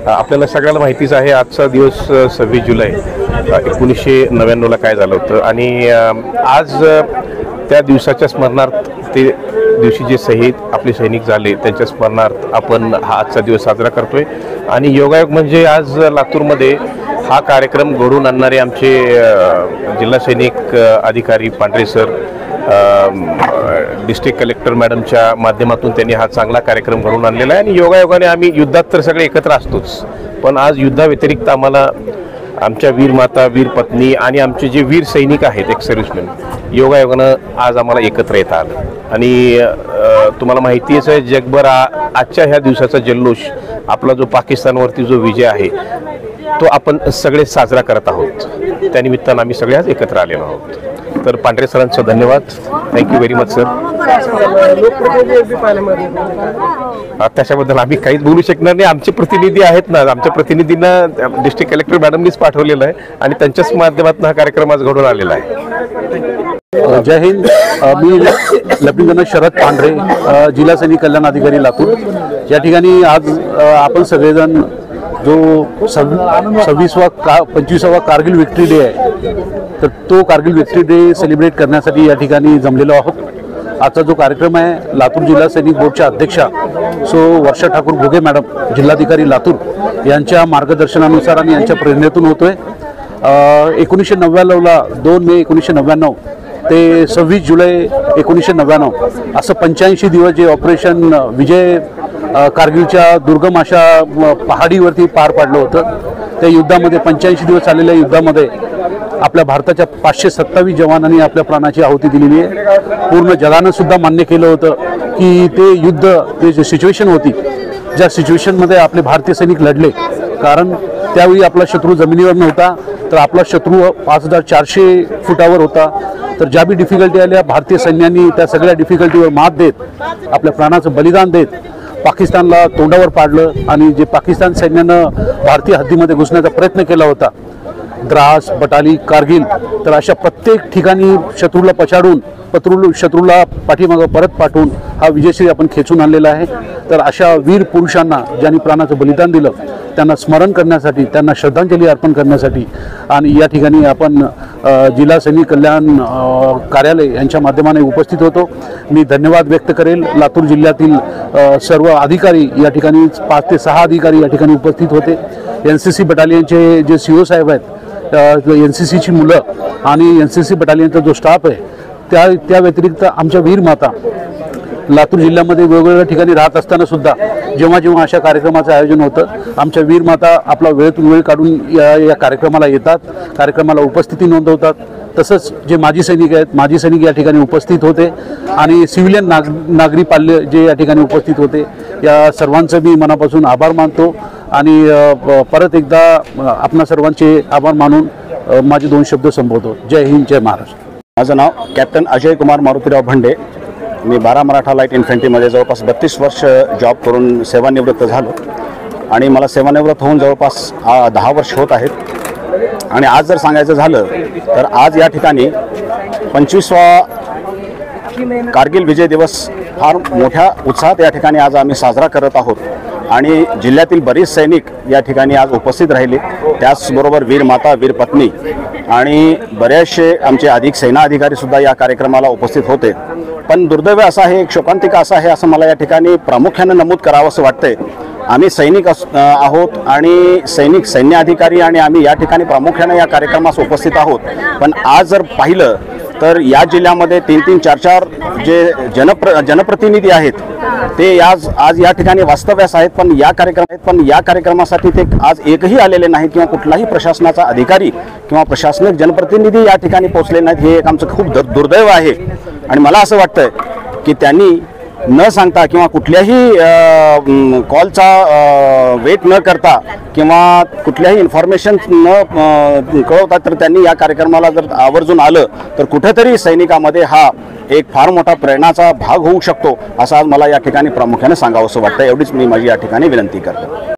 आपल्याला सगळ्यांना माहितीच आहे आजचा दिवस 26 जुलै 1999ला काय झालं होतं आणि आज त्या दिवसाच्या स्मरणार्थ ते दिवशी जे शहीद आपले सैनिक झाले त्यांच्या स्मरणार्थ आपण हा आजचा दिवस साजरा करतोय। आणि योगायोग म्हणजे आज लातूरमध्ये हा कार्यक्रम घडवून आणणारे आमचे जिल्हा सैनिक अधिकारी पांढरे सर डिस्ट्रिक्ट कलेक्टर मॅडमच्या माध्यमातून त्यांनी हा चांगला कार्यक्रम घडवून आणलेला आहे। आणि योगायोगाने आम्ही युद्धात तर सगळे एकत्र असतोच, पण आज युद्धाव्यतिरिक्त आम्हाला आमच्या वीर माता वीर पत्नी आणि आमचे जे वीर सैनिक आहेत एक सर्व्हिसमॅन योगायोगानं आज आम्हाला एकत्र येता आलं। आणि तुम्हाला माहितीच आहे जगभर आजच्या ह्या दिवसाचा जल्लोष आपला जो पाकिस्तानवरती जो विजय आहे तो आपण सगळे साजरा करत आहोत। त्यानिमित्तानं आम्ही सगळे आज एकत्र आलेलो आहोत। तर पांढरे सरांचं धन्यवाद, थँक्यू व्हेरी मच सर। त्याच्याबद्दल आम्ही काहीच बोलू शकणार नाही, आमचे प्रतिनिधी आहेत ना, आमच्या प्रतिनिधींना डिस्ट्रिक्ट कलेक्टर मॅडमनीच पाठवलेलं आहे आणि त्यांच्याच माध्यमातून हा कार्यक्रम आज घडून आलेला आहे। जय हिंद। मी लेफ्टनंट शरद पांढरे, जिल्हा सैनिक कल्याण अधिकारी लातूर। या ठिकाणी आज आपण सगळेजण जो 25वा कारगिल विक्ट्री डे आहे तर तो कारगिल विक्ट्री डे सेलिब्रेट करण्यासाठी या ठिकाणी जमलेलो आहोत। आजचा जो कार्यक्रम आहे लातूर जिल्हा सैनिक बोर्डच्या अध्यक्षा वर्षा ठाकूर घुगे मॅडम जिल्हाधिकारी लातूर यांच्या मार्गदर्शनानुसार आणि यांच्या प्रेरणेतून होतोय। 1999ला 2 मे 1999 ते 26 जुलै 1999 असं 85 दिवस जे ऑपरेशन विजय कारगिलच्या दुर्गम अशा पहाडीवरती पार पाडलं होतं। त्या युद्धामध्ये 85 दिवस चाललेल्या युद्धामध्ये आपल्या भारताच्या 527 जवानांनी आपल्या प्राणाची आहुती दिलेली आहे। पूर्ण जगानं सुद्धा मान्य केलं होतं की ते युद्ध ते जे सिच्युएशन होती ज्या सिच्युएशनमध्ये आपले भारतीय सैनिक लढले, कारण त्यावेळी आपला शत्रू जमिनीवर नव्हता तर आपला शत्रू 5400 फुटावर होता। तर ज्या बी डिफिकल्टी आल्या भारतीय सैन्यांनी त्या सगळ्या डिफिकल्टीवर मात देत आपल्या प्राणाचं बलिदान देत पाकिस्तानला तोंडावर पाडलं। आणि जे पाकिस्तान सैन्यानं भारतीय हद्दीमध्ये घुसण्याचा प्रयत्न केला होता द्रास बटाली कारगिल, तर अशा प्रत्येक ठिकाणी शत्रूला पछाडून शत्रूला पाठीमागं परत पाठवून हा विजयश्री आपण खेचून आणलेला आहे। तर अशा वीर पुरुषांना ज्यांनी प्राणाचं बलिदान दिलं त्यांना स्मरण करण्यासाठी त्यांना श्रद्धांजली अर्पण करण्यासाठी आणि या ठिकाणी आपण जिल्हा सैनिक कल्याण कार्यालय यांच्या माध्यमाने उपस्थित होतो। मी धन्यवाद व्यक्त करेल लातूर जिल्ह्यातील सर्व अधिकारी या ठिकाणी 5 ते 6 अधिकारी या ठिकाणी उपस्थित होते। NCC बटालियनचे जे CO साहेब आहेत, NCCची मुलं आणि NCC बटालियनचा जो स्टाफ आहे त्या व्यतिरिक्त आमच्या वीर माता लातूर जिल्ह्यामध्ये वेगवेगळ्या ठिकाणी राहत असताना सुद्धा जेव्हा अशा कार्यक्रमाचं आयोजन होतं आमच्या वीर माता आपला वेळेतून वेळ काढून या कार्यक्रमाला येतात, कार्यक्रमाला उपस्थिती नोंदवतात। तसंच जे माजी सैनिक आहेत माजी सैनिक या ठिकाणी उपस्थित होते आणि सिव्हिलियन नागरी पाल्य जे या ठिकाणी उपस्थित होते, या सर्वांचं मी मनापासून आभार मानतो आणि परत एकदा आपणा सर्वांचे आभार मानून माझे 2 शब्द संबोधतो। जय हिंद, जय महाराष्ट्र। माझं नाव कॅप्टन अजय कुमार मारुतीराव भंडे। मी 12 मराठा लाईट इन्फंट्रीमध्ये जवळपास 32 वर्ष जॉब करून सेवानिवृत्त झालो आणि मला सेवानिवृत्त होऊन जवळपास 10 वर्ष होत आहेत। आणि आज जर सांगायचं झालं तर आज या ठिकाणी 25वा कारगिल विजय दिवस फार मोठ्या उत्साहात या ठिकाणी आज आम्ही साजरा करत आहोत आणि जिल्ह्यातील बरेच सैनिक या ठिकाणी आज उपस्थित राहिले, त्याचबरोबर वीर माता वीर पत्नी आणि बरेचसे आमचे अधिक सेना अधिकारीसुद्धा या कार्यक्रमाला उपस्थित होते। पण दुर्दैव असं आहे, एक शोकांतिका असं आहे असं मला या ठिकाणी प्रामुख्याने नमूद करावं असं वाटतंय। आम्ही सैनिक आहोत आणि सैन्य अधिकारी आणि आम्ही या ठिकाणी प्रामुख्याने या कार्यक्रमास उपस्थित आहोत। पण आज जर पाहिलं तर या जिल्ह्यामध्ये 3-3, 4-4 जे जनप्रतिनिधी आहेत ते आज या ठिकाणी वास्तव्यास आहेत, पण या कार्यक्रमासाठी ते आज एकही आलेले नाहीत किंवा कुठलाही प्रशासनाचा अधिकारी किंवा प्रशासनिक जनप्रतिनिधी या ठिकाणी पोहोचले नाहीत। हे एक आमचं खूप दुर्दैव आहे आणि मला असं वाटतं की त्यांनी न सांगता किंवा कुठल्याही कॉलचा वेट न करता किंवा कुठल्याही इन्फॉर्मेशन न कळवता तर त्यांनी या कार्यक्रमाला जर आवर्जून आलं तर कुठेतरी सैनिकामध्ये हा एक फार मोठा प्रेरणाचा भाग होऊ शकतो असं आज मला या ठिकाणी प्रामुख्याने सांगावं असं वाटतं। एवढीच मी माझी या ठिकाणी विनंती करतो।